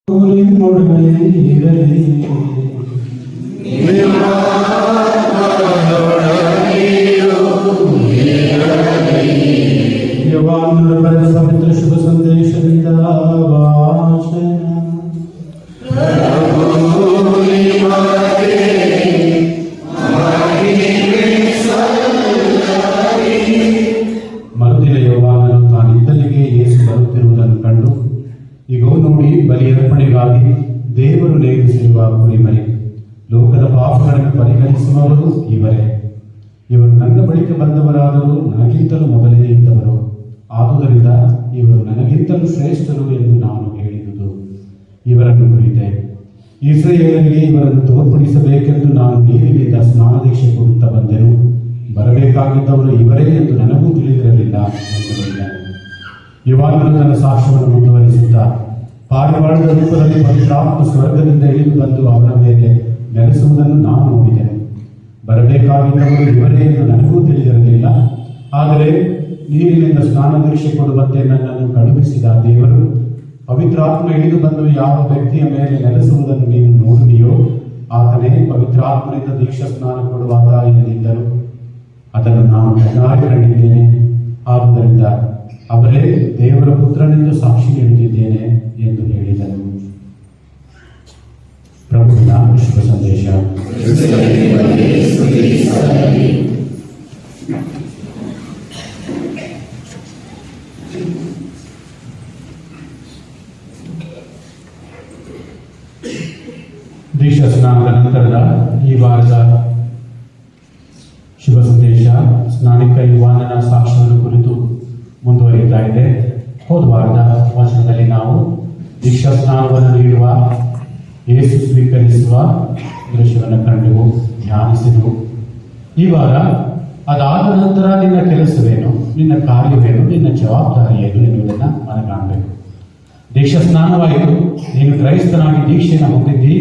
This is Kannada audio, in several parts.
ಪವಿತ್ರ ಶುಭ ಸಂದೇಶದಿಂದ ಮರುದಿನ ಯೋವಾನನು ತಾನಿದ್ದಲ್ಲಿಗೆ ಯೇಸು ಬರುತ್ತಿರುವುದನ್ನು ಕಂಡು, ಈಗೋ ನೋಡಿ, ಬಲಿ ಅರ್ಪಣೆಗಾಗಿ ದೇವರು ನೇಮಿಸಿರುವ ಕುರಿಮರಿ, ಲೋಕದ ಪಾಪಗಳನ್ನು ಪರಿಹರಿಸುವವರು ಇವರೇ. ಇವರು ನನ್ನ ಬಳಿಕ ಬಂದವರಾದರೂ ನನಗಿಂತಲೂ ಮೊದಲೇ ಇದ್ದವರು, ಆದುದರಿಂದ ಇವರು ನನಗಿಂತಲೂ ಶ್ರೇಷ್ಠರು ಎಂದು ನಾನು ಹೇಳಿದುದು ಇವರನ್ನು ಕುರಿತೆ. ಇಸ್ರಾಯೇಲರಿಗೆ ಇವರನ್ನು ತೋರ್ಪಡಿಸಬೇಕೆಂದು ನಾನು ನೀರಿನಿಂದ ಸ್ನಾನದೀಕ್ಷೆ ಕೊಡುತ್ತಾ ಬಂದೆನು. ಬರಬೇಕಾಗಿದ್ದವರು ಇವರೇ ಎಂದು ನನಗೂ ತಿಳಿದಿರಲಿಲ್ಲ ಎಂದು ಹೇಳಿದನು. ಯೋಹಾನನು ತನ್ನ ಸಾಕ್ಷ್ಯವನ್ನು ಮುಂದುವರಿಸುತ್ತಾ, ಪಾರಿವಾಳದ ರೂಪದಲ್ಲಿ ಪವಿತ್ರಾತ್ಮ ಸ್ವರ್ಗದಿಂದ ಇಳಿದು ಬಂದು ಅವರ ಮೇಲೆ ನೆಲೆಸುವುದನ್ನು ನಾನು ನೋಡಿದೆನು. ಬರಬೇಕಾಗಿದ್ದವರು ಇವರೇ ಎಂದು ನನಗೂ ತಿಳಿದಿರಲಿಲ್ಲ. ಆದರೆ ನೀರಿನಿಂದ ಸ್ನಾನದೀಕ್ಷೆ ಕೊಡುವಂತೆ ನನ್ನನ್ನು ಕಳುಹಿಸಿದ ದೇವರು, ಪವಿತ್ರಾತ್ಮ ಇಳಿದು ಬಂದು ಯಾವ ವ್ಯಕ್ತಿಯ ಮೇಲೆ ನೆಲೆಸುವುದನ್ನು ನೀನು ನೋಡುವಿಯೋ ಆತನೇ ಪವಿತ್ರಾತ್ಮನಿಂದ ದೀಕ್ಷಾ ಸ್ನಾನ ಕೊಡುವಾಗ ಇಲ್ಲದಿದ್ದರು. ಅದನ್ನು ನಾನು ಕಣ್ಣಾರೆ ಕಂಡಿದ್ದೇನೆ. ಆದುದರಿಂದ ಅವರೇ ದೇವರ ಪುತ್ರನೆಂದು ಸಾಕ್ಷಿ ನೀಡುತ್ತಿದ್ದೇನೆ ಎಂದು ಹೇಳಿದನು. ಪ್ರಭುವಿನ ಶುಭ ಸಂದೇಶ. ದೀಕ್ಷಾ ಸ್ನಾನದ ನಂತರದ ಈ ವಾರದ ಶುಭ ಸಂದೇಶ ಸ್ನಾನಿಕ ಯೋಹಾನನ ಸಾಕ್ಷ್ಯವನ್ನು ಕುರಿತು ಮುಂದುವರಿಯುತ್ತಾ ಇದೆ. ಹೋದ ವಾರದ ವಚನದಲ್ಲಿ ನಾವು ದೀಕ್ಷಾ ಸ್ನಾನವನ್ನು ನೀಡುವ, ಯೇಸು ಸ್ವೀಕರಿಸುವ ದೃಶ್ಯವನ್ನು ಕಂಡೆವು, ಧ್ಯಾನಿಸಿದೆವು. ಈ ವಾರ ಅದಾದ ನಂತರ ನಿನ್ನ ಕೆಲಸವೇನು, ನಿನ್ನ ಕಾರ್ಯವೇನು, ನಿನ್ನ ಜವಾಬ್ದಾರಿ ಏನು ಎನ್ನುವುದನ್ನು ಮನಗಾಣಬೇಕು. ದೀಕ್ಷಾ ಸ್ನಾನವಾಯಿತು, ನೀನು ಕ್ರೈಸ್ತನಾಗಿ ದೀಕ್ಷೆಯನ್ನು ಹೊಂದಿದ್ದಿ.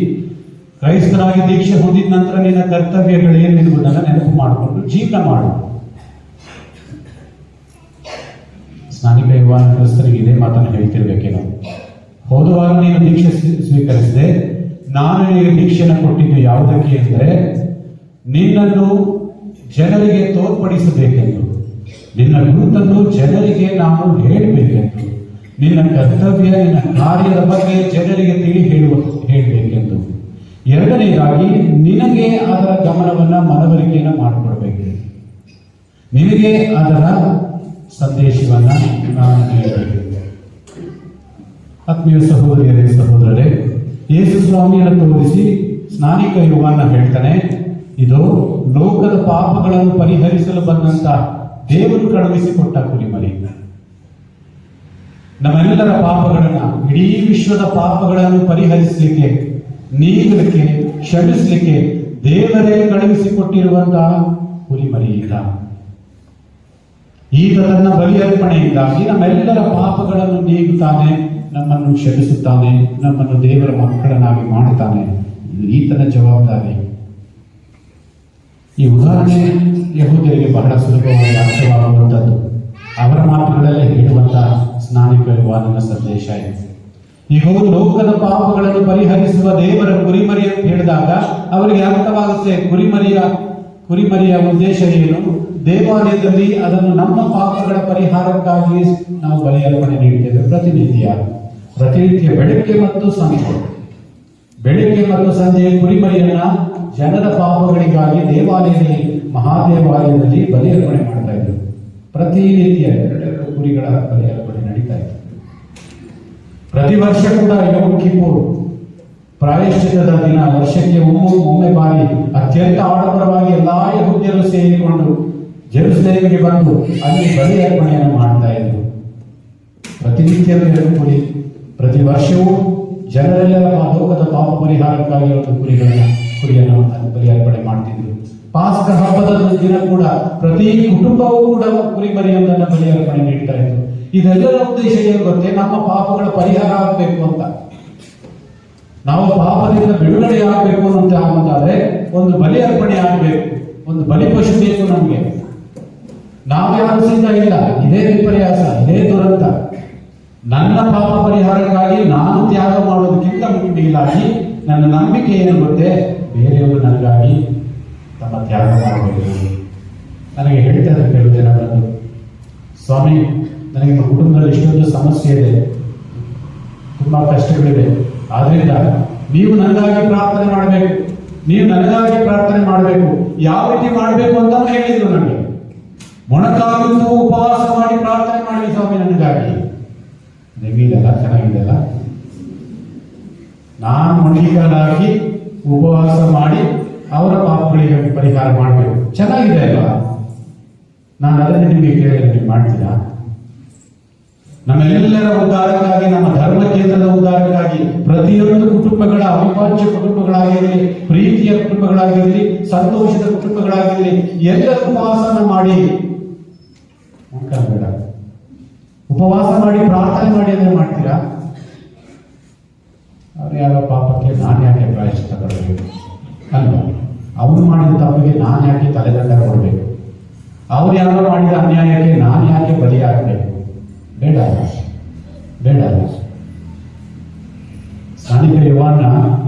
ಕ್ರೈಸ್ತನಾಗಿ ದೀಕ್ಷೆ ಹೊಂದಿದ ನಂತರ ನಿನ್ನ ಕರ್ತವ್ಯಗಳೇನು ಎನ್ನುವುದನ್ನು ನೆನಪು ಮಾಡಿಕೊಂಡು ಜೀವನ ಮಾಡು. ಸ್ನಾನಿಕ ಯೋಹಾನ ಕ್ರಿಸ್ತನಿಗೆ ಇದೇ ಮಾತನ್ನು ಹೇಳ್ತಿರ್ಬೇಕೇನೋ. ಹೋದ ವಾರ ನೀನು ದೀಕ್ಷೆ ಸ್ವೀಕರಿಸಿದೆ. ನಾನು ನಿನಗೆ ದೀಕ್ಷೆಯನ್ನು ಕೊಟ್ಟಿದ್ದು ಯಾವುದಕ್ಕೆ ಅಂದರೆ, ನಿನ್ನನ್ನು ಜನರಿಗೆ ತೋರ್ಪಡಿಸಬೇಕೆಂದು, ನಿನ್ನ ಗುರುತನ್ನು ಜನರಿಗೆ ನಾವು ಹೇಳಬೇಕೆಂದು, ನಿನ್ನ ಕರ್ತವ್ಯ, ನಿನ್ನ ಕಾರ್ಯದ ಬಗ್ಗೆ ಜನರಿಗೆ ಹೇಳಬೇಕೆಂದು. ಎರಡನೇದಾಗಿ ನಿನಗೆ ಅದರ ಗಮನವನ್ನು, ಮನವರಿಕೆಯನ್ನು ಮಾಡಿಕೊಡ್ಬೇಕು. ನಿನಗೆ ಅದರ ಸಂದೇಶವನ್ನು ನಾನು ನೀಡಬೇಕು. ಆತ್ಮೀಯ ಸಹೋದರಿಯರೇ, ಸಹೋದರರೇ, ಯೇಸು ಸ್ವಾಮಿಯನ್ನು ತೋರಿಸಿ ಸ್ನಾನಿಕ ಯೋಹಾನ ಹೇಳ್ತಾನೆ, ಇದು ಲೋಕದ ಪಾಪಗಳನ್ನು ಪರಿಹರಿಸಲು ಬಂದಂತ ದೇವರು ಕಳುಹಿಸಿಕೊಟ್ಟ ಕುರಿಮರಿ. ನಮ್ಮೆಲ್ಲರ ಪಾಪಗಳನ್ನು, ಇಡೀ ವಿಶ್ವದ ಪಾಪಗಳನ್ನು ಪರಿಹರಿಸಲಿಕ್ಕೆ, ನೀಗಲಿಕ್ಕೆ, ಕ್ಷಮಿಸಲಿಕ್ಕೆ ದೇವರೇ ಕಳುಹಿಸಿಕೊಟ್ಟಿರುವಂತಹ ಕುರಿಮರಿ ಈಗ ತನ್ನ ಬಲಿ ಅರ್ಪಣೆಯಿಂದಾಗಿ ನಮ್ಮೆಲ್ಲರ ಪಾಪಗಳನ್ನು ನೀಗುತ್ತಾನೆ, ನಮ್ಮನ್ನು ಕ್ಷಮಿಸುತ್ತಾನೆ, ನಮ್ಮನ್ನು ದೇವರ ಮಕ್ಕಳನ್ನಾಗಿ ಮಾಡುತ್ತಾನೆ. ಈತನ ಜವಾಬ್ದಾರಿ. ಈ ಉದಾಹರಣೆ ಯಹೂದ್ಯರಿಗೆ ಬಹಳ ಸುಲಭವಾಗಿ ಅರ್ಥವಾಗುವಂಥದ್ದು. ಅವರ ಮಾತುಗಳಲ್ಲೇ ಹೇಳುವಂತಹ ಸ್ನಾನಿಕ ಯೋಹಾನನ ಸಂದೇಶ ಇದೆ. ಈಗ ಲೋಕದ ಪಾಪಗಳನ್ನು ಪರಿಹರಿಸುವ ದೇವರ ಕುರಿಮರಿ ಅಂತ ಹೇಳಿದಾಗ ಅವರಿಗೆ ಅರ್ಥವಾಗುತ್ತೆ. ಕುರಿಮರಿಯ ಉದ್ದೇಶ ಏನು? ದೇವಾಲಯದಲ್ಲಿ ಅದನ್ನು ನಮ್ಮ ಪಾಪಗಳ ಪರಿಹಾರಕ್ಕಾಗಿ ನಾವು ಬಲಿ ಅರ್ಪಣೆ ನೀಡುತ್ತೇವೆ. ಪ್ರತಿನಿತ್ಯ ಬೆಳಗ್ಗೆ ಮತ್ತು ಸಂಜೆ ಕುರಿಮರಿಯನ್ನ ಜನರ ಪಾಪಗಳಿಗಾಗಿ ದೇವಾಲಯದಲ್ಲಿ, ಮಹಾದೇವಾಲಯದಲ್ಲಿ ಬಲಿ ಅರ್ಪಣೆ ಮಾಡ್ತಾ ಇದ್ರು. ಪ್ರತಿನಿತ್ಯ 2 ಕುರಿಗಳ ಬಲಿ ಅರ್ಪಣೆ ನಡೀತಾ ಇತ್ತು. ಪ್ರತಿ ವರ್ಷ ಕೂಡ ಯೋಮ್ ಕಿಪ್ಪೂರ್ ಪ್ರಾಯಶ್ಚಿತ್ತದ ದಿನ ವರ್ಷಕ್ಕೆ ಒಮ್ಮೆ ಬಾರಿ ಅತ್ಯಂತ ಆಡಂಬರವಾಗಿ ಎಲ್ಲಾ ಯಹೂದ್ಯರು ಸೇರಿಕೊಂಡು ಜೆರುಸಲೇಮಿಗೆ ಬಂದು ಅಲ್ಲಿ ಬಲಿ ಅರ್ಪಣೆಯನ್ನು ಮಾಡ್ತಾ ಇದ್ರು. ಪ್ರತಿನಿತ್ಯ 2 ಕುರಿ, ಪ್ರತಿ ವರ್ಷವೂ ಜನರೆಲ್ಲ ಲೋಕದ ಪಾಪ ಪರಿಹಾರಕ್ಕಾಗಿ ಒಂದು ಕುರಿಯನ್ನು ಬಲಿ ಅರ್ಪಣೆ ಮಾಡ್ತಿದ್ರು. ಪಾಸ್ಕ ಹಬ್ಬದ ದಿನ ಕೂಡ ಪ್ರತಿ ಕುಟುಂಬವೂ ಕೂಡ ಕುರಿಮರಿಯೊಂದನ್ನು ಬಲಿ ಅರ್ಪಣೆ ನೀಡ್ತಾ ಇತ್ತು. ಇದೆಲ್ಲರ ಉದ್ದೇಶ ಏನು ಗೊತ್ತೇ? ನಮ್ಮ ಪಾಪಗಳ ಪರಿಹಾರ ಆಗಬೇಕು ಅಂತ, ನಾವು ಪಾಪದಿಂದ ಬಿಡುಗಡೆ ಆಗಬೇಕು ಅಂತ ಅನ್ನೋದಾದ್ರೆ ಒಂದು ಬಲಿ ಅರ್ಪಣೆ ಆಗಬೇಕು, ಒಂದು ಬಲಿ ಪಶು ಬೇಕು ನಮಗೆ. ನಾವ್ಯಾರು ಸಿದ್ಧ ಇಲ್ಲ. ಇದೇ ವಿಪರ್ಯಾಸ, ಇದೇ ದುರಂತ. ನನ್ನ ಪಾಪ ಪರಿಹಾರಕ್ಕಾಗಿ ನಾನು ತ್ಯಾಗ ಮಾಡೋದಕ್ಕಿಂತ ಮೇಲಾಗಿ ನನ್ನ ನಂಬಿಕೆ ಏನು ಗೊತ್ತೇ, ಬೇರೆಯವರು ನನಗಾಗಿ ತಮ್ಮ ತ್ಯಾಗ ಮಾಡಬೇಕು. ನನಗೆ ಹೇಳ್ತಾರೆ ಕೆಲವು ಜನ ಬಂದು, ಸ್ವಾಮಿ ನನಗೆ ನಿಮ್ಮ ಕುಟುಂಬದಲ್ಲಿ ಇಷ್ಟೊಂದು ಸಮಸ್ಯೆ ಇದೆ, ತುಂಬ ಕಷ್ಟಗಳಿದೆ, ಆದ್ರಿಂದ ನೀವು ನನಗಾಗಿ ಪ್ರಾರ್ಥನೆ ಮಾಡಬೇಕು, ನೀವು ನನಗಾಗಿ ಪ್ರಾರ್ಥನೆ ಮಾಡಬೇಕು. ಯಾವ ರೀತಿ ಮಾಡಬೇಕು ಅಂತ ಹೇಳಿದ್ರು ನನಗೆ. ಮೊಣಕಾಗಿದ್ದು ಉಪವಾಸ ಮಾಡಿ ಪ್ರಾರ್ಥನೆ ಮಾಡಿ ಸ್ವಾಮಿ ನನಗಾಗಿ. ಹೆಂಗಿದೆಲ್ಲ, ಚೆನ್ನಾಗಿದೆಲ್ಲ. ನಾನು ಮೊಣಕಾಲಾಗಿ ಉಪವಾಸ ಮಾಡಿ ಅವರ ಪಾಪಗಳಿಗೆ ಪರಿಹಾರ ಮಾಡಬೇಕು, ಚೆನ್ನಾಗಿದೆ ಅಲ್ವಾ? ನಾನು ಅದನ್ನೇ ನಿಮಗೆ ಕೇಳಿದ್ರೆ ನೀವು ಮಾಡ್ತೀರಾ? ನಮ್ಮೆಲ್ಲರ ಉದ್ಧಾರಕ್ಕಾಗಿ, ನಮ್ಮ ಧರ್ಮ ಕೇಂದ್ರದ ಉದ್ಧಾರಕ್ಕಾಗಿ, ಪ್ರತಿಯೊಂದು ಕುಟುಂಬಗಳ ಅವಿಭಾಜ್ಯ ಕುಟುಂಬಗಳಾಗಿರಲಿ, ಪ್ರೀತಿಯ ಕುಟುಂಬಗಳಾಗಿರಲಿ, ಸಂತೋಷದ ಕುಟುಂಬಗಳಾಗಿರಲಿ, ಎಲ್ಲರೂ ಉಪವಾಸನ ಮಾಡಿ ಬೇಡ, ಉಪವಾಸ ಮಾಡಿ ಪ್ರಾರ್ಥನೆ ಮಾಡಿ ಅಂದ್ರೆ ಮಾಡ್ತೀರಾ? ಅವ್ರು ಯಾವ ಪಾಪಕ್ಕೆ ನಾನು ಯಾಕೆ ಪ್ರಾಯಶ್ಚಿತ್ತ ಕೊಡಬೇಕು ಅಲ್ವಾ? ಅವನು ಮಾಡಿದ ತಪ್ಪಿಗೆ ನಾನು ಯಾಕೆ ತಲೆದಂಡ ಕೊಡಬೇಕು? ಅವ್ರು ಯಾರೋ ಮಾಡಿದ ಅನ್ಯಾಯಕ್ಕೆ ನಾನು ಯಾಕೆ ಬಲಿಯಾಗಬೇಕು? ಬೇಡ ಬೇಡ. ಸ್ನಾನಿಕ ಯೋಹಾನ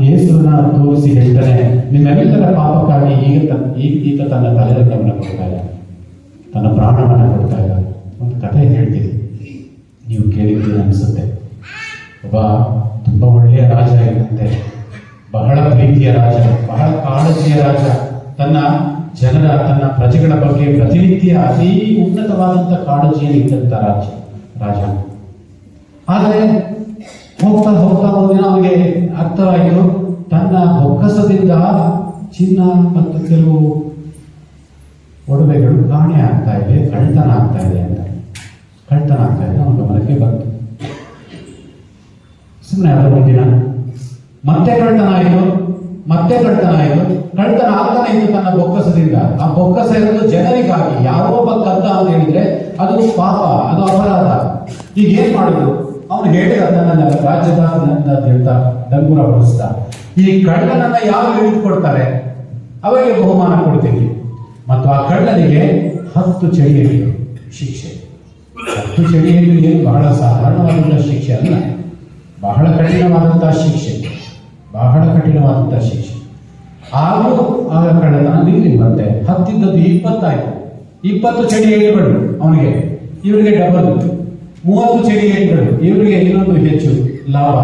ಯೇಸುವನ್ನ ತೋರಿಸಿ ಹೇಳ್ತಾನೆ, ನಿಮ್ಮೆಲ್ಲರ ಪಾಪಕ್ಕಾಗಿ ಈಗ ತನ್ನ ತಲೆದಂಡವನ್ನು ಕೊಡ್ತಾ ಇಲ್ಲ, ತನ್ನ ಪ್ರಾಣವನ್ನು ಕೊಡ್ತಾ ಇಲ್ಲ. ಒಂದು ಕಥೆ ಹೇಳ್ತೀನಿ, ನೀವು ಕೇಳಿದ್ದೀರಿ ಅನಿಸುತ್ತೆ. ಒಬ್ಬ ತುಂಬ ಒಳ್ಳೆಯ ರಾಜ ಇರುತ್ತೆ, ಬಹಳ ಪ್ರೀತಿಯ ರಾಜ, ಬಹಳ ಕಾಳಜಿಯ ರಾಜ, ತನ್ನ ಪ್ರಜೆಗಳ ಬಗ್ಗೆ ಪ್ರತಿನಿತ್ಯ ಅತೀ ಉನ್ನತವಾದಂಥ ಕಾಳಜಿಯನ್ನು ಇದ್ದಂಥ ರಾಜ. ಆದರೆ ಹೋಗ್ತಾ ಹೋಗ್ತಾ ಒಂದಿನ ಅವನಿಗೆ ಅರ್ಥವಾಯಿತು, ತನ್ನ ಬೊಕ್ಕಸದಿಂದ ಚಿನ್ನ ಮತ್ತು ಕೆಲವು ಒಡವೆಗಳು ಕಾಣೆ ಆಗ್ತಾ ಇದೆ, ಕಳ್ತನ ಆಗ್ತಾ ಇದೆ ಅಂತ. ಅವನ ಗಮನಕ್ಕೆ ಬಂತು. ಸುಮ್ಮನೆ ಅದರ ಒಂದಿನ ಮತ್ತೆ ಕಳ್ತನ ಆಯಿತು. ಕಳ್ತನ ಆಗ್ತಾನೆ ಇತ್ತು ತನ್ನ ಬೊಕ್ಕಸದಿಂದ. ಆ ಬೊಕ್ಕಸ ಇರೋದು ಜನರಿಗಾಗಿ, ಯಾರೋ ಒಬ್ಬ ಕದ್ದ ಅಂತ ಹೇಳಿದ್ರೆ ಅದು ಪಾಪ, ಅದು ಅಪರಾಧ. ಈಗ ಏನ್ ಮಾಡಿದ್ರು? ಅವನು ಹೇಳಿದ ತನ್ನ ರಾಜ್ಯದ ಡಂಗುರ ಹೊಡಿಸ್ದ, ಈ ಕಳ್ಳನನ್ನ ಯಾರು ಹಿಡಿದುಕೊಡ್ತಾರೆ ಅವರಿಗೆ ಬಹುಮಾನ ಕೊಡ್ತೀವಿ. ಮತ್ತು ಆ ಕಳ್ಳನಿಗೆ 10 ಚಳಿಯನ್ನು ಶಿಕ್ಷೆ. 10 ಚಳಿಯನ್ನು ಏನು ಬಹಳ ಸಾಧಾರಣವಾದಂತಹ ಶಿಕ್ಷೆ ಅಲ್ಲ, ಬಹಳ ಕಠಿಣವಾದಂತಹ ಶಿಕ್ಷೆ. ಆಗ ಕಳ್ಳತನ ನಿಲ್ಲಿ ಬಂತೆ. 10 ಇದ್ದದ್ದು 20 ಆಯ್ತು. 20 ಚಳಿ ಏಟುಗಳು ಅವನಿಗೆ, ಇವರಿಗೆ ಡಬಲ್ 30 ಚಳಿ ಏಟುಗಳು, ಇವರಿಗೆ ಇನ್ನೊಂದು ಹೆಚ್ಚು ಲಾಭ.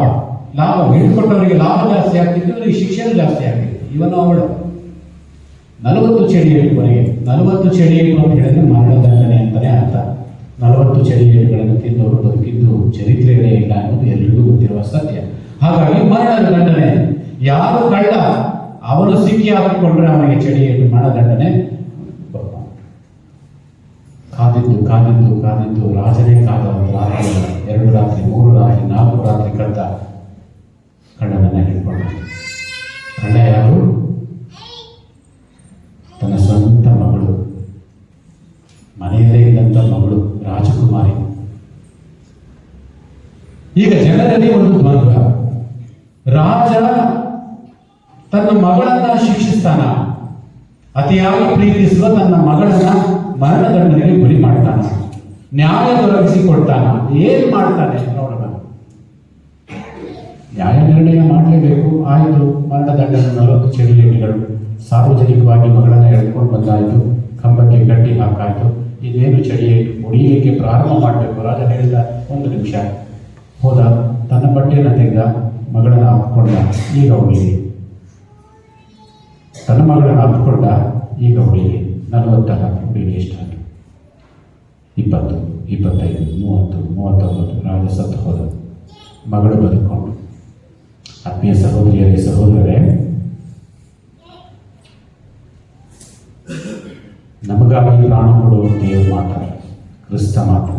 ಹಿಡಿದುಕೊಟ್ಟವರಿಗೆ ಲಾಭ ಜಾಸ್ತಿ ಆಗ್ತಿತ್ತು, ಇವರಿಗೆ ಶಿಕ್ಷಣ ಜಾಸ್ತಿ ಆಗ್ತಿತ್ತು. ಇವನು ಅವಳು 40 ಚಳಿ ಏಟು. ಕೊನೆಗೆ 40 ಚಳಿ ಏಟು ಅಂತ ಹೇಳಿದ್ರೆ ಮರಣದಂಡನೆ ಅಂತಾನೆ ಅರ್ಥ. 40 ಚಳಿ ಏಟುಗಳನ್ನು ತಿಂದವರು ಬದುಕಿದ್ದು ಚರಿತ್ರೆಗಳೇ ಇಲ್ಲ ಅನ್ನೋದು ಎಲ್ರಿಗೂ ಗೊತ್ತಿರುವ ಸತ್ಯ. ಹಾಗಾಗಿ ಮರಣದ ದಂಡನೆ. ಯಾರು ಕಳ್ಳ ಅವನು ಸಿಕ್ಕಿ ಹಾಕಿಕೊಂಡ್ರೆ ಅವನಿಗೆ ಚಳಿ ಏಟು, ಮರಣದಂಡನೆ. ಕಾದಿದ್ದು ರಾಜನೇ ಕಾದ. 2 ರಾತ್ರಿ 3 ರಾತ್ರಿ 4 ರಾತ್ರಿ ಕಳ್ದ ಕಳ್ಳನನ್ನ ಹಿಡ್ಕೊಂಡ. ಕಳ್ಳ ಯಾರು? ತನ್ನ ಸ್ವಂತ ಮಗಳು, ಮನೆಯಲ್ಲೇ ಇದ್ದಂಥ ಮಗಳು, ರಾಜಕುಮಾರಿ. ಈಗ ಜನರಲ್ಲಿ ಒಂದು ದ್ವಂದ್ವ. ರಾಜ ತನ್ನ ಮಗಳನ್ನ ಶಿಕ್ಷಿಸ್ತಾನ, ಅತಿಯಾಗಿ ಪ್ರೀತಿಸುವ ತನ್ನ ಮಗಳನ್ನ ಮರಣದಂಡನೆಗೆ ಗುರಿ ಮಾಡ್ತಾನ, ನ್ಯಾಯ ದೊರಕಿಸಿಕೊಡ್ತಾನ. ಏನ್ ಮಾಡ್ತಾನೆ ನೋಡೋಣ. ನ್ಯಾಯ ನಿರ್ಣಯ ಮಾಡಲೇಬೇಕು. ಆಯಿತು, ಮರಣದಂಡನೆ 40 ಚಳಿ ಏಟುಗಳು. ಸಾರ್ವಜನಿಕವಾಗಿ ಮಗಳನ್ನ ಎಳ್ಕೊಂಡು ಬಂದಾಯಿತು, ಕಂಬಕ್ಕೆ ಕಟ್ಟಿ ಹಾಕಾಯ್ತು. ಇದೇನು ಚಳಿ ಏಟು, ಹೊಡಿಲಿಕ್ಕೆ ಪ್ರಾರಂಭ ಮಾಡಬೇಕು. ರಾಜ ಹೇಳಿದ 1 ನಿಮಿಷ. ಹೋದ, ತನ್ನ ಬಟ್ಟೆಯನ್ನು ತೆಗೆದ, ಮಗಳನ್ನ ಹಾಕಿಕೊಂಡ, ಈಗ ಹೊಡಿಲಿ. ತನ್ನ ಮಗಳನ್ನ ಹಾಕಿಕೊಂಡ, ಈಗ ಹೊಡಿಲಿ. 40 ಹಾಕಿ ಹೊಡಿಲಿ. ಎಷ್ಟು ಹಾಕಿ? 20, 25, 30, 39. ರಾಜ ಸತ್ತು ಹೋದ, ಮಗಳು ಬದುಕೊಂಡು. ಆತ್ಮೀಯ ಸಹೋದರರೇ, ನಮಗಾಗಿ ಪ್ರಾಣ ಕೊಡುವ ದೇವರು ಮಾತ್ರ, ಕ್ರಿಸ್ತ ಮಾತ್ರ.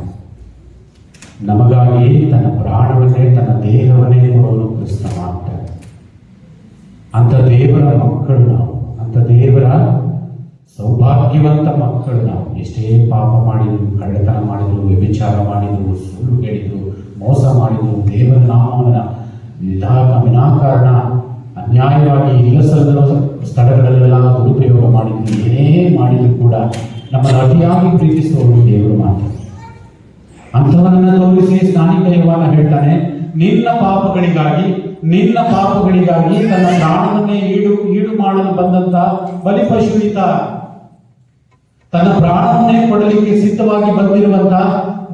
ನಮಗಾಗಿ ತನ್ನ ಪ್ರಾಣವನ್ನೇ, ತನ್ನ ದೇಹವನ್ನೇ ಕೊಡುವನು ಕ್ರಿಸ್ತ ಮಾತ್ರ. ಅಂಥ ದೇವರ ಮಕ್ಕಳು ನಾವು, ಅಂಥ ದೇವರ ಸೌಭಾಗ್ಯವಂತ ಮಕ್ಕಳು ನಾವು. ಎಷ್ಟೇ ಪಾಪ ಮಾಡಿದ್ರು, ಕಳ್ಳತನ ಮಾಡಿದ್ರು, ವ್ಯಭಿಚಾರ ಮಾಡಿದ್ರು, ಸುಳ್ಳು ಹೇಳಿದ್ರು, ಮೋಸ ಮಾಡಿದ್ರು, ದೇವರ ನಾಮವನ್ನು ವಿನಾಕಾರಣ ಅನ್ಯಾಯವಾಗಿ ಇಲ್ಲಸಲ್ಲದ ಸ್ಥಳಗಳಲ್ಲೆಲ್ಲ ದುರುಪಯೋಗ ಮಾಡಿದ್ರು, ಏನೇ ಮಾಡಿದ್ರು ಕೂಡ ನಮ್ಮನ್ನು ಅತಿಯಾಗಿ ಪ್ರೀತಿಸುವವರು ದೇವರು ಮಾತ್ರ. ಅಂಥವನನ್ನು ತೋರಿಸಿ ಸ್ನಾನಿಕ ಯೋಹಾನ ಹೇಳ್ತಾನೆ, ನಿನ್ನ ಪಾಪಗಳಿಗಾಗಿ ನಿನ್ನ ಪಾಪಗಳಿಗಾಗಿ ತನ್ನ ಪ್ರಾಣವನ್ನೇ ಈಡು ಮಾಡಲು ಬಂದಂತ ಬಲಿಪಶು ಈತ. ತನ್ನ ಪ್ರಾಣವನ್ನೇ ಕೊಡಲಿಕ್ಕೆ ಸಿದ್ಧವಾಗಿ ಬಂದಿರುವಂತ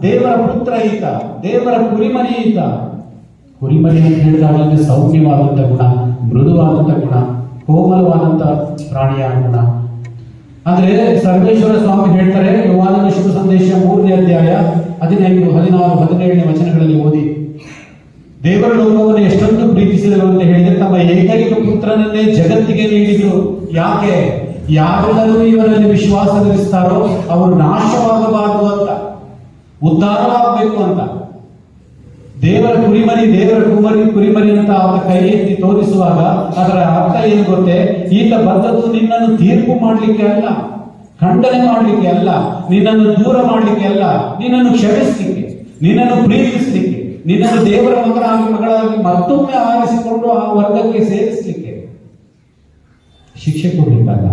ದೇವರ ಪುತ್ರ ಈತ, ದೇವರ ಕುರಿಮರಿ ಈತ. ಕುರಿಮರಿ ಅಂತ ಹೇಳಿದಾಗಲೇ ಸೌಮ್ಯವಾದಂಥ ಗುಣ, ಮೃದುವಾದಂಥ ಗುಣ, ಕೋಮಲವಾದಂಥ ಪ್ರಾಣಿಯ ಗುಣ. ಅಂದ್ರೆ ಸರ್ವೇಶ್ವರ ಸ್ವಾಮಿ ಹೇಳ್ತಾರೆ ಯೋಹಾನನ ಶುಭ ಸಂದೇಶ 3ನೇ ಅಧ್ಯಾಯ 15, 16, 17ನೇ ವಚನಗಳಲ್ಲಿ ಓದಿ. ದೇವರ ಲೋಕವನ್ನು ಎಷ್ಟೊಂದು ಪ್ರೀತಿಸಿದರು ಅಂತ ಹೇಳಿದ್ರೆ ತಮ್ಮ ಏಕೈಕ ಪುತ್ರನನ್ನೇ ಜಗತ್ತಿಗೆ ನೀಡಿದ್ರು. ಯಾಕೆ? ಯಾರೆಲ್ಲರೂ ಇವರಲ್ಲಿ ವಿಶ್ವಾಸವಿರಿಸ್ತಾರೋ ಅವರು ನಾಶವಾಗಬಾರದು ಅಂತ, ಉದ್ಧಾರವಾಗಬೇಕು ಅಂತ. ದೇವರ ಕುರಿಮರಿ, ದೇವರ ಕುರಿಮರಿ ಅಂತ ಅವರ ಕೈ ಎತ್ತಿ ತೋರಿಸುವಾಗ ಅದರ ಅರ್ಥ ಏನು ಗೊತ್ತೇ? ಈತ ಬಂದದ್ದು ನಿನ್ನನ್ನು ತೀರ್ಪು ಮಾಡಲಿಕ್ಕೆ ಅಲ್ಲ, ಖಂಡನೆ ಮಾಡಲಿಕ್ಕೆ ಅಲ್ಲ, ನಿನ್ನನ್ನು ದೂರ ಮಾಡಲಿಕ್ಕೆ ಅಲ್ಲ, ನಿನ್ನನ್ನು ಕ್ಷಮಿಸಲಿಕ್ಕೆ, ನಿನ್ನನ್ನು ಪ್ರೀತಿಸಲಿಕ್ಕೆ, ನಿನ್ನನ್ನು ದೇವರ ಮಗಳಾಗಿ ಮತ್ತೊಮ್ಮೆ ಆರಿಸಿಕೊಂಡು ಆ ವರ್ಗಕ್ಕೆ ಸೇರಿಸಲಿಕ್ಕೆ. ಶಿಕ್ಷೆ ಕೊಡ್ಲಿಕ್ಕಲ್ಲ,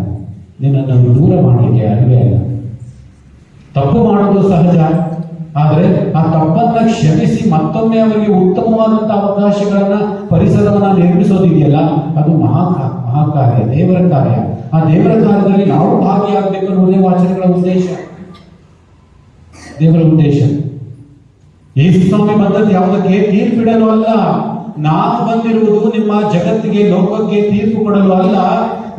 ನಿನ್ನನ್ನು ದೂರ ಮಾಡಲಿಕ್ಕೆ ಅಲ್ವೇ ಅಲ್ಲ. ತಪ್ಪು ಮಾಡೋದು ಸಹಜ, ಆದರೆ ಆ ತಪ್ಪನ್ನ ಕ್ಷಮಿಸಿ ಮತ್ತೊಮ್ಮೆ ಅವರಿಗೆ ಉತ್ತಮವಾದಂತಹ ಅವಕಾಶಗಳನ್ನ, ಪರಿಸರವನ್ನ ನಿರ್ಮಿಸೋದಿದೆಯಲ್ಲ, ಅದು ಮಹಾಕಾರ್ಯ, ದೇವರ ಕಾರ್ಯ. ಆ ದೇವರ ಕಾರ್ಯದಲ್ಲಿ ನಾವು ಭಾಗಿಯಾಗಬೇಕು ಅನ್ನೋದೇ ವಾಚನಗಳ ಉದ್ದೇಶ, ದೇವರ ಉದ್ದೇಶ. ಯೇಸು ಸ್ವಾಮಿ ಬಂದದ್ದು ಯಾವುದಕ್ಕೆ? ತೀರ್ಪಿಡಲು ಅಲ್ಲ. ನಾನು ಬಂದಿರುವುದು ನಿಮ್ಮ ಜಗತ್ತಿಗೆ, ಲೋಕಕ್ಕೆ ತೀರ್ಪು ಕೊಡಲು ಅಲ್ಲ,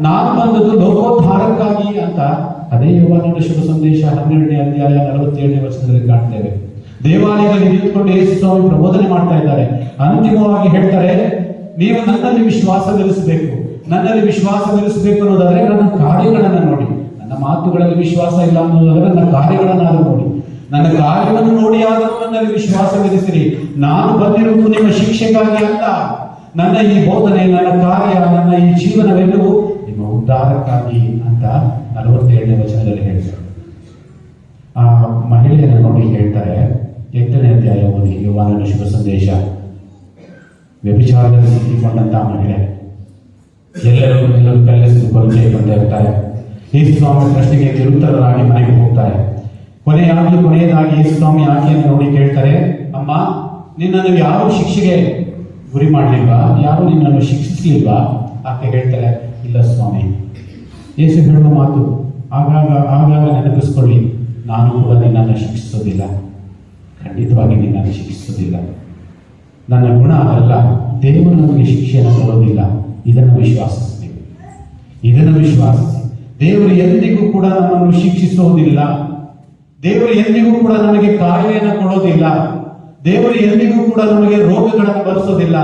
ನಾನು ಬಂದದ್ದು ಲೋಕೋದ್ಧಾರಕ್ಕಾಗಿ ಅಂತ. ಅದೇ ಯೋಹಾನನ ಶುಭ ಸಂದೇಶ 12ನೇ ಅಧ್ಯಾಯ 47ನೇ ವಚನದಲ್ಲಿ ಕಾಣ್ತೇವೆ. ದೇವಾಲಯದಲ್ಲಿ ನಿಂತುಕೊಂಡು ಯೇಸು ಸ್ವಾಮಿ ಪ್ರಬೋಧನೆ ಮಾಡ್ತಾ ಇದ್ದಾರೆ. ಅಂತಿಮವಾಗಿ ಹೇಳ್ತಾರೆ, ನೀವು ನನ್ನಲ್ಲಿ ವಿಶ್ವಾಸವಿರಿಸಬೇಕು. ನನ್ನಲ್ಲಿ ವಿಶ್ವಾಸವಿರಿಸಬೇಕು ಅನ್ನೋದಾದ್ರೆ ನನ್ನ ಕಾರ್ಯಗಳನ್ನು ನೋಡಿ. ನನ್ನ ಮಾತುಗಳಲ್ಲಿ ವಿಶ್ವಾಸ ಇಲ್ಲ ಅನ್ನೋದಾದ್ರೆ ನನ್ನ ಕಾರ್ಯಗಳನ್ನಾದರೂ ನೋಡಿ. ನನ್ನ ಕಾರ್ಯವನ್ನು ನೋಡಿ ಆದರೂ ನನ್ನಲ್ಲಿ ವಿಶ್ವಾಸವಿರಿಸಿರಿ. ನಾನು ಬಂದಿರುವುದು ನಿಮ್ಮ ಶಿಕ್ಷೆಗಾಗಿ ಅಲ್ಲ. ನನ್ನ ಈ ಬೋಧನೆ, ನನ್ನ ಕಾರ್ಯ, ನನ್ನ ಈ ಜೀವನವೆಲ್ಲವೂ ನಿಮ್ಮ ಉದ್ಧಾರಕ್ಕಾಗಿ ಅಂತ 47ನೇ ವಚನದಲ್ಲಿ ಹೇಳ್ತಾರೆ. ಆ ಮಹಿಳೆಯನ್ನು ನೋಡಿ ಹೇಳ್ತಾರೆ, 8ನೇ ಅಧ್ಯಾಯ ಓದಿ ಯೋಹಾನನ ಶುಭ ಸಂದೇಶ. ವ್ಯಭಿಚಾರದಲ್ಲಿ ಸಿಕ್ಕಿಕೊಂಡಂತಹ ಮಹಿಳೆ, ಎಲ್ಲರೂ ಕಲ್ಲೆಸೆದು ಕೊರತೆಗೊಂಡು ಇರ್ತಾರೆ. ಯೇಸು ಸ್ವಾಮಿ ಪ್ರಶ್ನೆಗೆ ತಿರುತ್ತರರಾಗಿ ಮನೆಗೆ ಹೋಗ್ತಾರೆ. ಕೊನೆಯದಾಗಿ ಯೇಸು ಸ್ವಾಮಿ ಆಕೆಯನ್ನು ನೋಡಿ ಕೇಳ್ತಾರೆ, ಅಮ್ಮ, ನಿನ್ನನ್ನು ಯಾರು ಶಿಕ್ಷೆಗೆ ಗುರಿ ಮಾಡಲಿಲ್ವಾ? ಯಾರು ನಿನ್ನನ್ನು ಶಿಕ್ಷಿಸಲಿಲ್ವಾ? ಆಕೆ ಹೇಳ್ತಾರೆ, ಇಲ್ಲ ಸ್ವಾಮಿ. ಯೇಸು ಹೇಳುವ ಮಾತು ಆಗಾಗ ನೆನಪಿಸ್ಕೊಳ್ಳಿ, ನಾನು ಕೂಡ ನಿನ್ನನ್ನು ಶಿಕ್ಷಿಸೋದಿಲ್ಲ, ಖಂಡಿತವಾಗಿ ನಿನ್ನನ್ನು ಶಿಕ್ಷಿಸೋದಿಲ್ಲ. ನನ್ನ ಗುಣ ಅಲ್ಲ, ದೇವರು ನಮಗೆ ಶಿಕ್ಷೆಯನ್ನು ಕೊಡೋದಿಲ್ಲ. ಇದನ್ನು ವಿಶ್ವಾಸಿಸಬೇಕು, ಇದನ್ನು ವಿಶ್ವಾಸಿಸಿ. ದೇವರು ಎಂದಿಗೂ ಕೂಡ ನಮ್ಮನ್ನು ಶಿಕ್ಷಿಸೋದಿಲ್ಲ. ದೇವರು ಎಂದಿಗೂ ಕೂಡ ನಮಗೆ ಕಾಯಿಲೆಯನ್ನು ಕೊಡೋದಿಲ್ಲ. ದೇವರು ಎಂದಿಗೂ ಕೂಡ ನಮಗೆ ರೋಗಗಳನ್ನು ಬರೆಸೋದಿಲ್ಲ.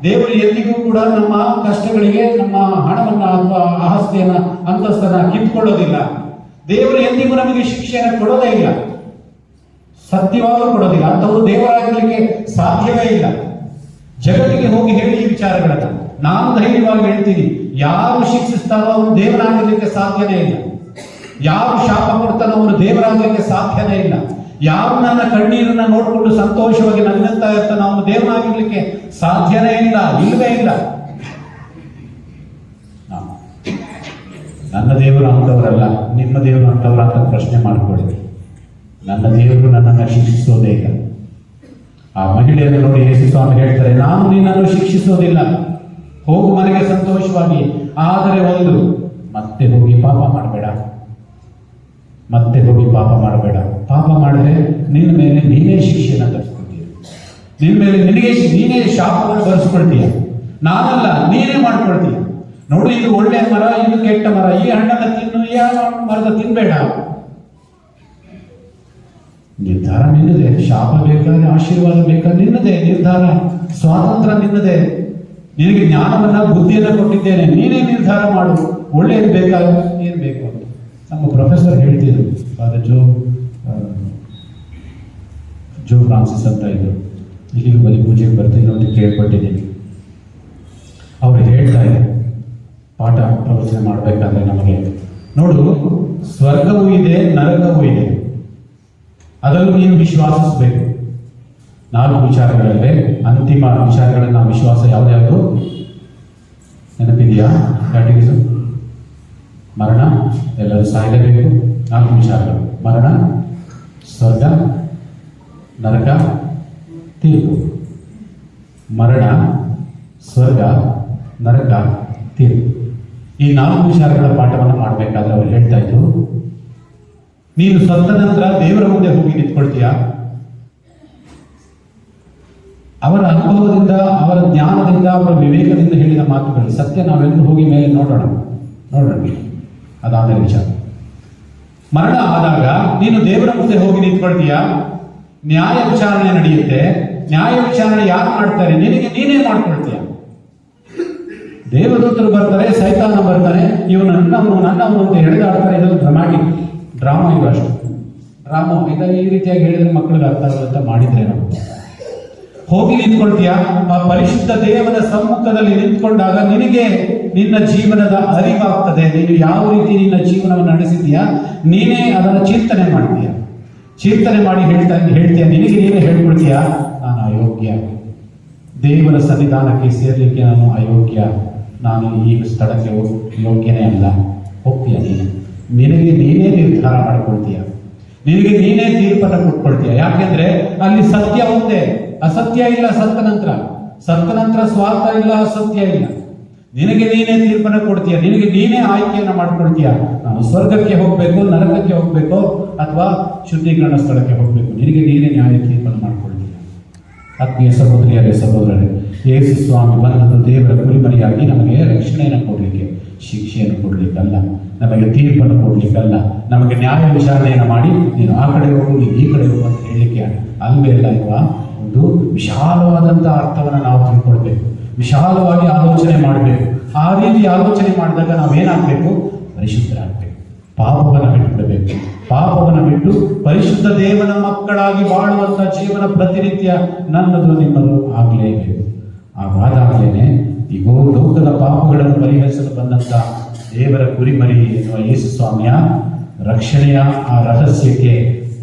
ದೇವರು ಎಂದಿಗೂ ಕೂಡ ನಮ್ಮ ಕಷ್ಟಗಳಿಗೆ ನಮ್ಮ ಹಣವನ್ನ ಅಥವಾ ಆಸ್ತಿಯನ್ನ, ಅಂತಸ್ತನ್ನ ಕಿತ್ಕೊಳ್ಳೋದಿಲ್ಲ. ದೇವರು ಎಂದಿಗೂ ನಮಗೆ ಶಿಕ್ಷೆಯನ್ನು ಕೊಡೋದೇ ಇಲ್ಲ, ಸತ್ಯವಾಗೂ ಕೊಡೋದಿಲ್ಲ. ಅಂಥವು ದೇವರಾಗಲಿಕ್ಕೆ ಸಾಧ್ಯವೇ ಇಲ್ಲ. ಜಗತ್ತಿಗೆ ಹೋಗಿ ಹೇಳಿ ಈ ವಿಚಾರಗಳನ್ನ. ನಾನು ಧೈರ್ಯವಾಗಿ ಹೇಳ್ತೀನಿ, ಯಾರು ಶಿಕ್ಷಿಸ್ತಾರೋ ಅವನು ದೇವರಾಗಲಿಕ್ಕೆ ಸಾಧ್ಯನೇ ಇಲ್ಲ. ಯಾರು ಶಾಪ ಕೊಡ್ತಾನೋ ಅವನು ದೇವರಾಗಲಿಕ್ಕೆ ಸಾಧ್ಯನೇ ಇಲ್ಲ. ಯಾರು ನನ್ನ ಕಣ್ಣೀರನ್ನ ನೋಡಿಕೊಂಡು ಸಂತೋಷವಾಗಿ ನನ್ನಂತ ಇರ್ತಾನೋ ಅವನು ದೇವರಾಗಿರ್ಲಿಕ್ಕೆ ಸಾಧ್ಯನೇ ಇಲ್ಲ, ಇಲ್ಲವೇ ಇಲ್ಲ. ನನ್ನ ದೇವರು ಅಂತವರಲ್ಲ, ನಿಮ್ಮ ದೇವರು ಅಂತವರ ಅಂತ ಪ್ರಶ್ನೆ ಮಾಡಿಕೊಳ್ಳಿ. ನನ್ನ ದೇವರು ನನ್ನನ್ನು ಶಿಕ್ಷಿಸೋದೇ ಇಲ್ಲ. ಆ ಮಹಿಳೆಯನ್ನು ನೋಡಿ ಯೇಸು ಸ್ವಾಮಿ ಹೇಳ್ತಾರೆ, ನಾನು ನಿನ್ನನ್ನು ಶಿಕ್ಷಿಸೋದಿಲ್ಲ, ಹೋಗು ಮನೆಗೆ ಸಂತೋಷವಾಗಿ. ಆದರೆ ಒಂದು, ಮತ್ತೆ ಹೋಗಿ ಪಾಪ ಮಾಡಬೇಡ, ಮತ್ತೆ ಹೋಗಿ ಪಾಪ ಮಾಡಬೇಡ. ಪಾಪ ಮಾಡಿದ್ರೆ ನಿನ್ನ ಮೇಲೆ ನೀನೇ ಶಿಕ್ಷೆಯನ್ನು ತರಿಸ್ಕೊಳ್ತೀಯ, ನಿನ್ನ ಮೇಲೆ ನೀನೇ ಶಾಪವನ್ನು ಬರೆಸ್ಕೊಳ್ತೀಯ. ನಾನಲ್ಲ, ನೀನೇ ಮಾಡ್ಕೊಳ್ತೀಯ. ನೋಡಿ, ಇದು ಒಳ್ಳೆ ಮರ, ಇದು ಕೆಟ್ಟ ಮರ, ಈ ಹಣ್ಣನ್ನು ತಿನ್ನು, ಯಾವ ಮರದ ತಿನ್ಬೇಡ. ನಿರ್ಧಾರ ನಿನ್ನದೇ. ಶಾಪ ಬೇಕಾದ್ರೆ, ಆಶೀರ್ವಾದ ಬೇಕಾದ್ರೆ ನಿನ್ನದೇ ನಿರ್ಧಾರ, ಸ್ವಾತಂತ್ರ್ಯ ನಿನ್ನದೇ. ನಿನಗೆ ಜ್ಞಾನವನ್ನ, ಬುದ್ಧಿಯನ್ನು ಕೊಟ್ಟಿದ್ದೇನೆ, ನೀನೇ ನಿರ್ಧಾರ ಮಾಡು. ಒಳ್ಳೆಯದು ಬೇಕಾದ್ರೆ ಏನು ಬೇಕು ಅಂತ ನಮ್ಮ ಪ್ರೊಫೆಸರ್ ಹೇಳ್ತಿದ್ರು. ಫಾದರ್ ಜೋ ಫ್ರಾನ್ಸಿಸ್ ಅಂತ ಇದ್ರು. ಇಲ್ಲಿಗೂ ಬಲಿ ಪೂಜೆಗೆ ಬರ್ತೀನಿ ಅಂತ ಕೇಳ್ಪಟ್ಟಿದ್ದೀನಿ. ಅವರು ಹೇಳ್ತಾ ಇದ್ದಾರೆ, ಪಾಠ ಪ್ರವಚನ ಮಾಡಬೇಕಾದ್ರೆ ನಮಗೆ, ನೋಡು, ಸ್ವರ್ಗವೂ ಇದೆ, ನರಕವೂ ಇದೆ, ಅದನ್ನು ನೀನು ವಿಶ್ವಾಸಿಸಬೇಕು. 4 ವಿಚಾರಗಳಲ್ಲೇ ಅಂತಿಮ ವಿಚಾರಗಳನ್ನ ವಿಶ್ವಾಸ ಯಾವ್ದ್ಯಾವುದು ನೆನಪಿದೆಯಾ? ಕ್ಯಾಟಗಿಸಮ್, ಮರಣ, ಎಲ್ಲರೂ ಸಾಯಲೇಬೇಕು. 4 ವಿಚಾರಗಳು: ಮರಣ, ಸ್ವರ್ಗ, ನರಕ, ತೀರ್ಪು. ಮರಣ, ಸ್ವರ್ಗ, ನರಕ, ತೀರ್ಪು. ಈ 4 ವಿಚಾರಗಳ ಪಾಠವನ್ನು ಮಾಡಬೇಕಾದ್ರೆ ಅವರು ಹೇಳ್ತಾ ಇದ್ರು, ನೀನು ಸತ್ತ ನಂತರ ದೇವರ ಮುಂದೆ ಹೋಗಿ ನಿಂತ್ಕೊಳ್ತೀಯ. ಅವರ ಅನುಭವದಿಂದ, ಅವರ ಜ್ಞಾನದಿಂದ, ಅವರ ವಿವೇಕದಿಂದ ಹೇಳಿದ ಮಾತುಗಳು ಸತ್ಯ. ನಾವೆಲ್ಲರೂ ಹೋಗಿ ಮೇಲೆ ನೋಡೋಣ. ಅದಾದ ವಿಚಾರ. ಮರಣ ಆದಾಗ ನೀನು ದೇವರ ಮುಂದೆ ಹೋಗಿ ನಿಂತ್ಕೊಳ್ತೀಯ. ನ್ಯಾಯ ವಿಚಾರಣೆ ನಡೆಯುತ್ತೆ. ನ್ಯಾಯ ವಿಚಾರಣೆ ಯಾರು ಮಾಡ್ತಾರೆ? ನಿನಗೆ ನೀನೇ ಮಾಡ್ಕೊಳ್ತೀಯ. ದೇವದೂತರು ಬರ್ತಾರೆ, ಸೈತಾನ ಬರ್ತಾನೆ, ಇವನು ನನ್ನವನು ಅಂತ ಎಳೆದಾಡ್ತಾರೆ. ಇದೊಂದು ಡ್ರಾಮಾ ಇವು ಅಷ್ಟು. ಡ್ರಾಮಾ ಈ ರೀತಿಯಾಗಿ ಹೇಳಿದ್ರೆ ಮಕ್ಕಳಿಗೆ ಅರ್ಥ ಆಗುವಂತ ಮಾಡಿದ್ರೆ ನಾವು ಹೋಗಿ ನಿಂತ್ಕೊಳ್ತೀಯ. ಆ ಪರಿಶುದ್ಧ ದೇವರ ಸಮ್ಮುಖದಲ್ಲಿ ನಿಂತ್ಕೊಂಡಾಗ ನಿನಗೆ ನಿನ್ನ ಜೀವನದ ಅರಿವಾಗ್ತದೆ. ನೀನು ಯಾವ ರೀತಿ ನಿನ್ನ ಜೀವನವನ್ನು ನಡೆಸಿದ್ದೀಯಾ ನೀನೇ ಅದನ್ನು ಚಿಂತನೆ ಮಾಡ್ತೀಯ. ಚಿಂತನೆ ಮಾಡಿ ಹೇಳ್ತೀಯ, ನಿನಗೆ ನೀನೇ ಹೇಳ್ಕೊಳ್ತೀಯ, ನಾನು ಅಯೋಗ್ಯ, ದೇವರ ಸನ್ನಿಧಾನಕ್ಕೆ ಸೇರ್ಲಿಕ್ಕೆ ನಾನು ಅಯೋಗ್ಯ, ನಾನು ಈ ಸ್ಥಳಕ್ಕೆ ಯೋಗ್ಯನೇ ಅಲ್ಲ. ಹೋಗ್ತೀಯ ನೀನು, ನಿನಗೆ ನೀನೇ ನಿರ್ಧಾರ ಮಾಡ್ಕೊಳ್ತೀಯ, ನಿನಗೆ ನೀನೇ ತೀರ್ಪನ್ನು ಕೊಟ್ಕೊಳ್ತೀಯ. ಯಾಕೆಂದ್ರೆ ಅಲ್ಲಿ ಸತ್ಯ ಒಂದೇ, ಅಸತ್ಯ ಇಲ್ಲ. ಸತ್ತ ನಂತರ ಸ್ವಾರ್ಥ ಇಲ್ಲ, ಅಸತ್ಯ ಇಲ್ಲ. ನಿನಗೆ ನೀನೇ ತೀರ್ಪನ್ನು ಕೊಡ್ತೀಯ, ನಿನಗೆ ನೀನೇ ಆಯ್ಕೆಯನ್ನು ಮಾಡ್ಕೊಳ್ತೀಯ. ನಾನು ಸ್ವರ್ಗಕ್ಕೆ ಹೋಗ್ಬೇಕು, ನರಕಕ್ಕೆ ಹೋಗ್ಬೇಕು, ಅಥವಾ ಶುದ್ಧೀಕರಣ ಸ್ಥಳಕ್ಕೆ ಹೋಗ್ಬೇಕು, ನಿನಗೆ ನೀನೇ ನ್ಯಾಯ ತೀರ್ಪನ್ನು ಮಾಡ್ಕೊಳ್ತೀಯ. ಆತ್ಮೀಯ ಸಹೋದರರೇ, ಯೇಸು ಸ್ವಾಮಿ ಬಂದದ್ದು ದೇವರ ಕುರಿಮರಿಯಾಗಿ ನಮಗೆ ರಕ್ಷಣೆಯನ್ನು ಕೊಡಲಿಕ್ಕೆ, ಶಿಕ್ಷೆಯನ್ನು ಕೊಡಲಿಕ್ಕಲ್ಲ, ನಮಗೆ ತೀರ್ಪನ್ನು ಕೊಡಲಿಕ್ಕಲ್ಲ, ನಮಗೆ ನ್ಯಾಯ ವಿಚಾರಣೆಯನ್ನು ಮಾಡಿ ನೀನು ಆ ಕಡೆ ಹೋಗು, ನೀನು ಈ ಕಡೆ ಹೋಗು ಅಂತ ಹೇಳಲಿಕ್ಕೆ ಅಲ್ವೇ ಅಲ್ಲ. ಇಲ್ವಾ? ಒಂದು ವಿಶಾಲವಾದಂಥ ಅರ್ಥವನ್ನು ನಾವು ತಿಳ್ಕೊಳ್ಬೇಕು, ವಿಶಾಲವಾಗಿ ಆಲೋಚನೆ ಮಾಡಬೇಕು. ಆ ರೀತಿ ಆಲೋಚನೆ ಮಾಡಿದಾಗ ನಾವೇನಾಗಬೇಕು? ಪರಿಶುದ್ಧರಾಗಬೇಕು, ಪಾಪವನ್ನು ಬಿಟ್ಟುಬಿಡಬೇಕು. ಪಾಪವನ್ನು ಬಿಟ್ಟು ಪರಿಶುದ್ಧ ದೇವನ ಮಕ್ಕಳಾಗಿ ಬಾಳುವಂಥ ಜೀವನ ಪ್ರತಿನಿತ್ಯ ನನ್ನದು ನಿಮ್ಮದು ಆಗಲೇಬೇಕು. ಆದಾಗಲೇ ಈಗ ಲೋಕದ ಪಾಪಗಳನ್ನು ಪರಿಹರಿಸಲು ಬಂದಂಥ ದೇವರ ಕುರಿಮರಿ ಎನ್ನುವ ಯೇಸು ಸ್ವಾಮಿಯ ರಕ್ಷಣೆಯ ಆ ರಹಸ್ಯಕ್ಕೆ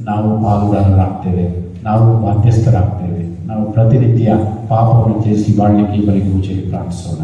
ನಾವು ಪಾಲುದಾರರಾಗ್ತೇವೆ, ನಾವು ಬಾಧ್ಯಸ್ಥರಾಗ್ತೇವೆ. ನಾವು ಪ್ರತಿನಿತ್ಯ ಪಾಪವನ್ನು ತ್ಯಜಿಸಿ ಬಾಳಲಿಕ್ಕೆ ಇವರಿಗೂ ಪ್ರಾರ್ಥಿಸೋಣ.